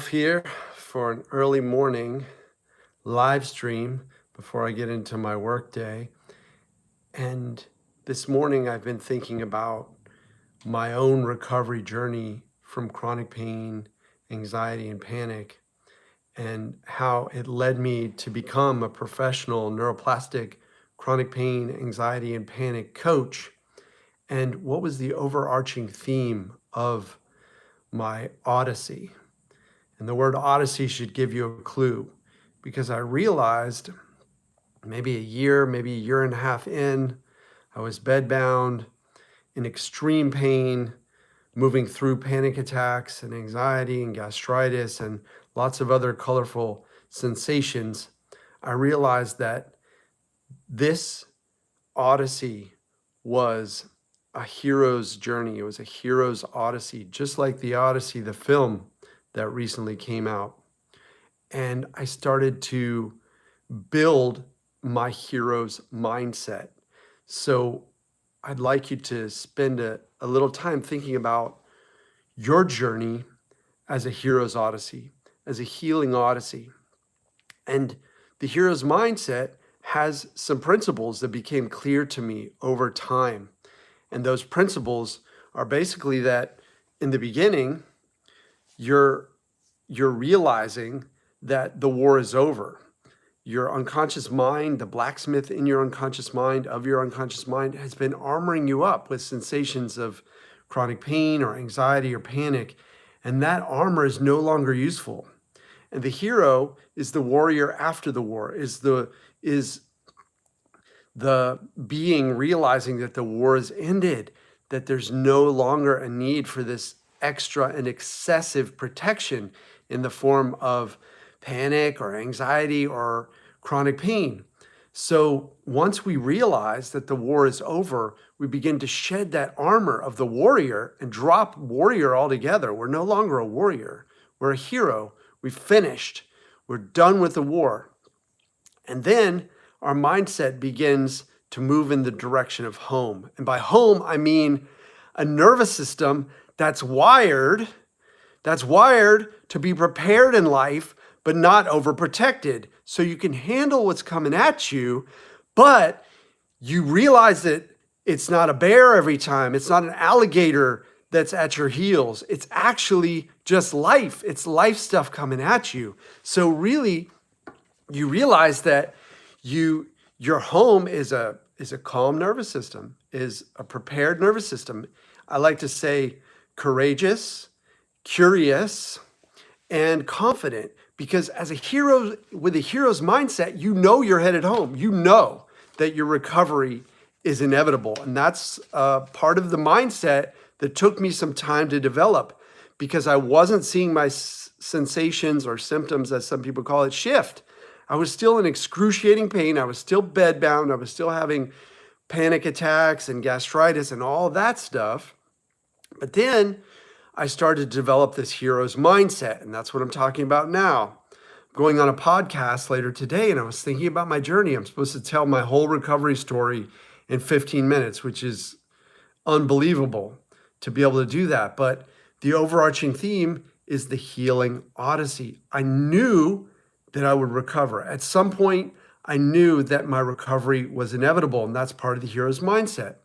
here for an early morning live stream before I get into my work day. And this morning I've been thinking about my own recovery journey from chronic pain, anxiety, and panic, and how it led me to become a professional neuroplastic chronic pain, anxiety, and panic coach. And what was the overarching theme of my odyssey? And the word odyssey should give you a clue, because I realized maybe a year and a half in, I was bedbound, in extreme pain, moving through panic attacks and anxiety and gastritis and lots of other colorful sensations. I realized that this odyssey was a hero's journey. It was a hero's odyssey, just like the Odyssey, the film that recently came out. And I started to build my hero's mindset. So I'd like you to spend a little time thinking about your journey as a hero's odyssey, as a healing odyssey. And the hero's mindset has some principles that became clear to me over time. And those principles are basically that in the beginning, you're realizing that the war is over. Your unconscious mind, the blacksmith in your unconscious mind, of your unconscious mind, has been armoring you up with sensations of chronic pain or anxiety or panic, and that armor is no longer useful. And the hero is the warrior after the war, is the being realizing that the war is ended, that there's no longer a need for this extra and excessive protection in the form of panic or anxiety or chronic pain. So once we realize that the war is over, we begin to shed that armor of the warrior and drop warrior altogether. We're no longer a warrior. We're a hero. We've finished. We're done with the war. And then our mindset begins to move in the direction of home. And by home, I mean a nervous system that's wired to be prepared in life, but not overprotected. So you can handle what's coming at you, but you realize that it's not a bear every time. It's not an alligator that's at your heels. It's actually just life. It's life stuff coming at you. So really, you realize that your home is a calm nervous system, is a prepared nervous system. I like to say courageous, curious, and confident, because as a hero with a hero's mindset, you know you're headed home. You know that your recovery is inevitable. And that's part of the mindset that took me some time to develop, because I wasn't seeing my sensations or symptoms, as some people call it, shift. I was still in excruciating pain. I was still bedbound. I was still having panic attacks and gastritis and all that stuff. But then I started to develop this hero's mindset, and that's what I'm talking about now. I'm going on a podcast later today, and I was thinking about my journey. I'm supposed to tell my whole recovery story in 15 minutes, which is unbelievable to be able to do that. But the overarching theme is the healing odyssey. I knew that I would recover. At some point, I knew that my recovery was inevitable, and that's part of the hero's mindset.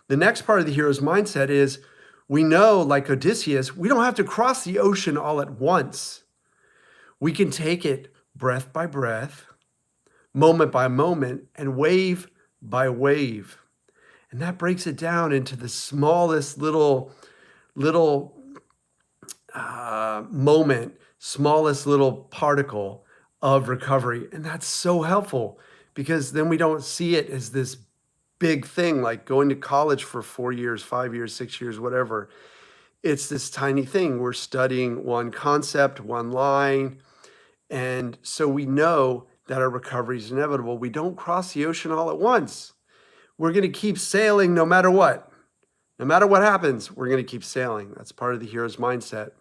The next part of the hero's mindset is, we know, like Odysseus, we don't have to cross the ocean all at once. We can take it breath by breath, moment by moment, and wave by wave. And that breaks it down into the smallest little moment, smallest little particle of recovery. And that's so helpful, because then we don't see it as this big thing like going to college for 4 years, 5 years, 6 years, whatever. It's this tiny thing. We're studying one concept, one line. And so we know that our recovery is inevitable. We don't cross the ocean all at once. We're going to keep sailing no matter what. No matter what happens, we're going to keep sailing. That's part of the hero's mindset.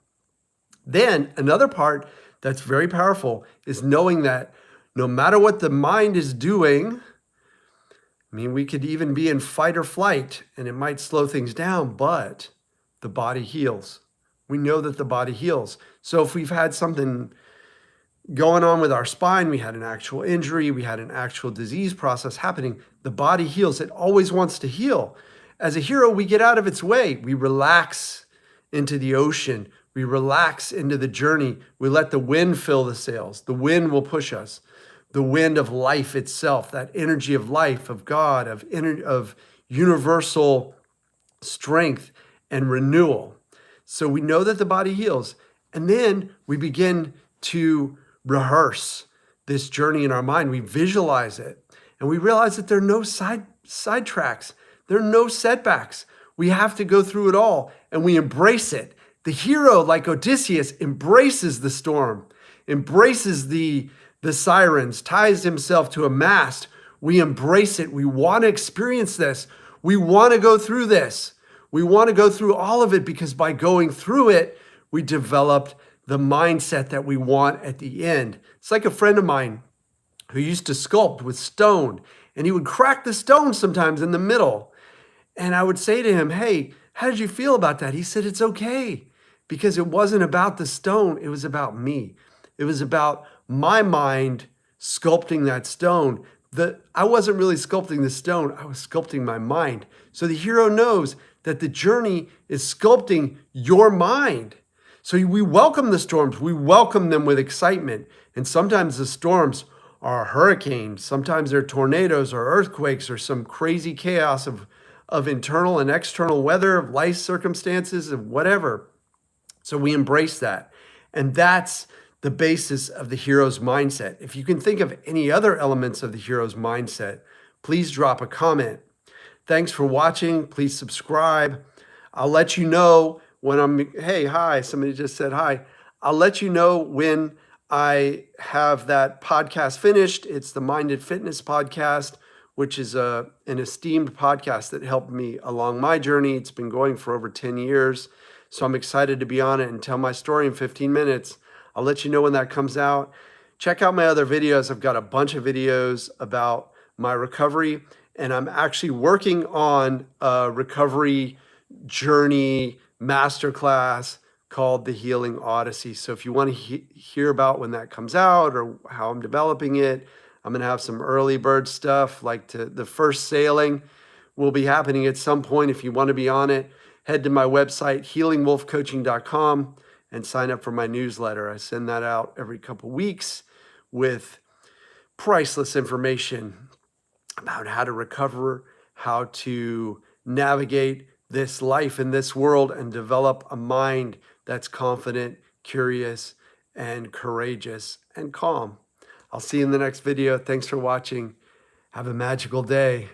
Then another part that's very powerful is knowing that no matter what the mind is doing, I mean, we could even be in fight or flight, and it might slow things down, but the body heals. we know that the body heals. So if we've had something going on with our spine, we had an actual injury, we had an actual disease process happening, the body heals. It always wants to heal. As a hero, we get out of its way. We relax into the ocean. We relax into the journey. We let the wind fill the sails. The wind will push us. The wind of life itself, that energy of life, of God, of universal strength and renewal. So we know that the body heals. And then we begin to rehearse this journey in our mind. We visualize it, and we realize that there are no side tracks. There are no setbacks. We have to go through it all, and we embrace it. The hero, like Odysseus, embraces the storm, embraces the sirens, ties himself to a mast. We embrace it. We want to experience this. We want to go through this. We want to go through all of it, because by going through it, we developed the mindset that we want at the end. It's like a friend of mine who used to sculpt with stone, and he would crack the stone sometimes in the middle. And I would say to him, "Hey, how did you feel about that?" He said, "It's okay," because it wasn't about the stone. It was about me. It was about my mind sculpting that stone. I wasn't really sculpting the stone. I was sculpting my mind. So the hero knows that the journey is sculpting your mind. So we welcome the storms. We welcome them with excitement. And sometimes the storms are hurricanes. Sometimes they're tornadoes or earthquakes or some crazy chaos of internal and external weather, of life circumstances, of whatever. So we embrace that. And that's the basis of the hero's mindset. If you can think of any other elements of the hero's mindset, please drop a comment. Thanks for watching. Please subscribe. I'll let you know when hey, hi, somebody just said hi. I'll let you know when I have that podcast finished. It's the Minded Fitness Podcast, which is an esteemed podcast that helped me along my journey. It's been going for over 10 years. So I'm excited to be on it and tell my story in 15 minutes. I'll let you know when that comes out. Check out my other videos. I've got a bunch of videos about my recovery, and I'm actually working on a recovery journey masterclass called The Healing Odyssey. So if you want to hear about when that comes out or how I'm developing it, I'm going to have some early bird stuff, like the first sailing will be happening at some point. If you want to be on it, head to my website, healingwolfcoaching.com, and sign up for my newsletter. I send that out every couple weeks with priceless information about how to recover, how to navigate this life in this world, and develop a mind that's confident, curious, and courageous, and calm. I'll see you in the next video. Thanks for watching. Have a magical day.